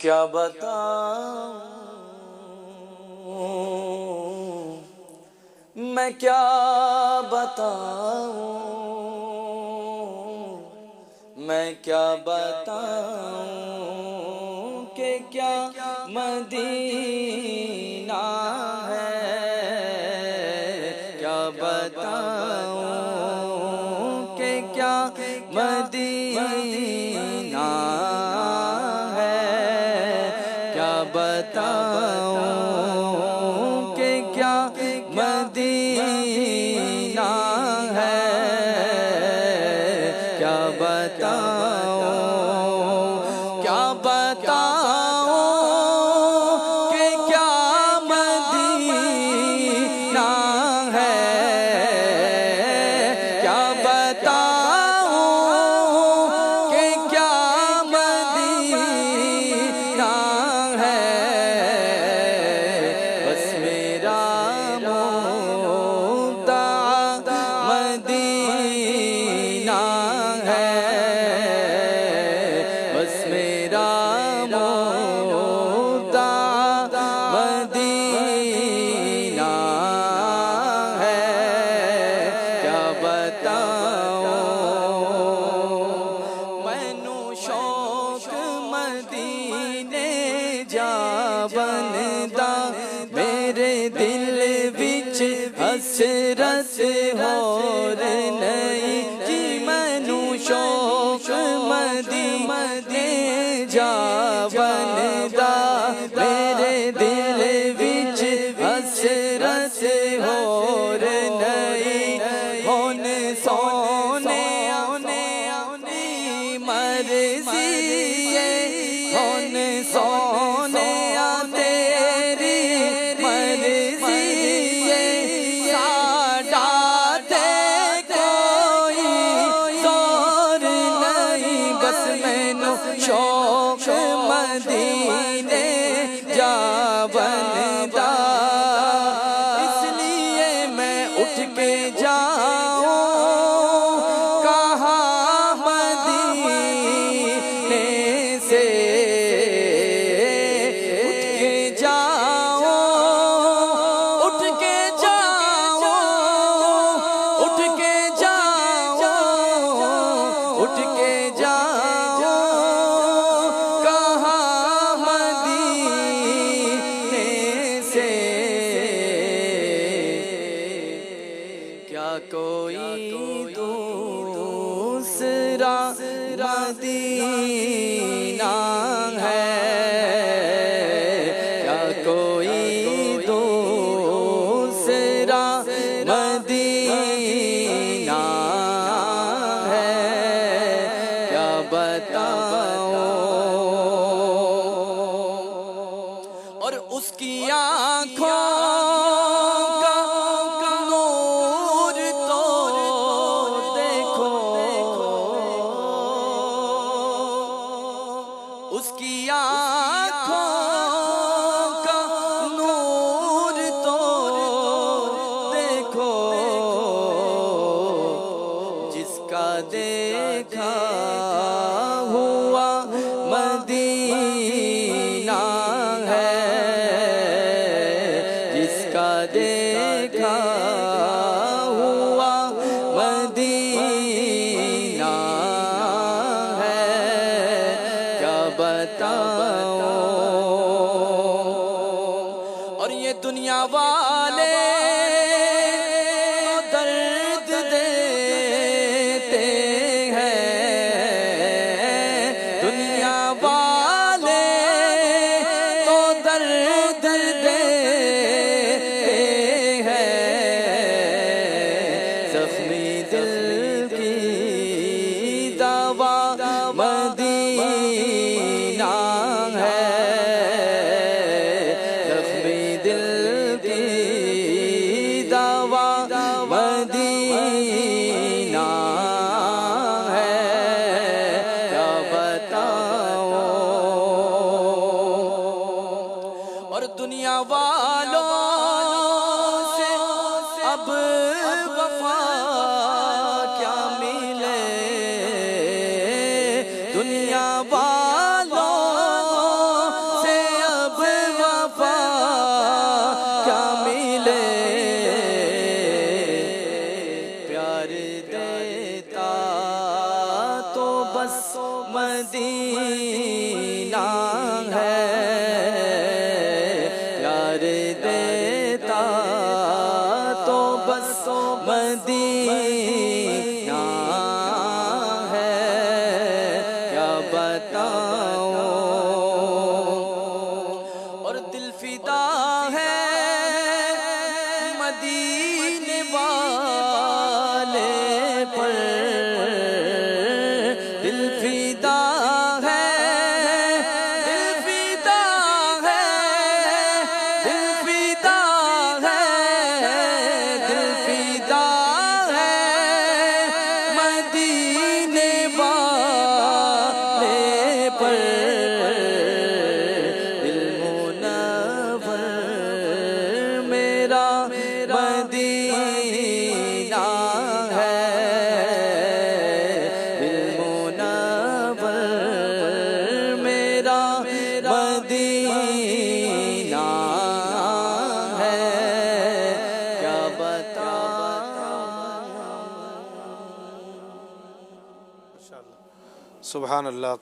क्या बताऊं मैं, क्या बताऊं मैं, क्या बताऊं कि क्या मदीना है। क्या बताऊं कि क्या मदीना है। क्या बताऊं कि क्या मदीना है। क्या बताऊं, क्या बताऊं कि क्या मदीना है। क्या बताऊं कि क्या मदीना है। बस मेरा मुद्दा मदीना है। बस मेरा मुद्दा मदीना है। क्या बताऊं मैनू शौक मदीने जा बनदा। मेरे दिल विच हसरत होर नहीं जी। मैनू शौक मदीने जा बनदा। मेरे दिल विच हसरत होर नहीं। हुन सोने आने मर्जी है। हुन सोने तेरी मर्जी है। साडा ते कोई जोर नहीं। बस मैनू शौक मदीने जा बनदा। इसलिए मैं उठ के जाऊं कहाँ मदीने से। उठ के जाऊं, उठ के जाऊं, उठ के जाऊं, उठ के जाऊं कहाँ मदीने से। क्या कोई दूसरा मदीना है। क्या कोई दूसरा मदीना है। क्या बताऊं और उसकी आँखों का नूर तो देखो। उसकी आँखों का नूर तो देखो। जिसका देखा हुआ मदीना है। जिसका देखा हुआ मदीना है। क्या बताऊं और ये दुनिया वाले दर्द देते हैं। दुनिया वाले तो दर्द देते हैं। जख्मी दिल की दवा मदीना है। जख्मी दिल की दवा मदीना है। क्या बताऊं और दुनिया वालों से अब वफा क्या मिले। दुनिया वालों सुभान अल्लाह।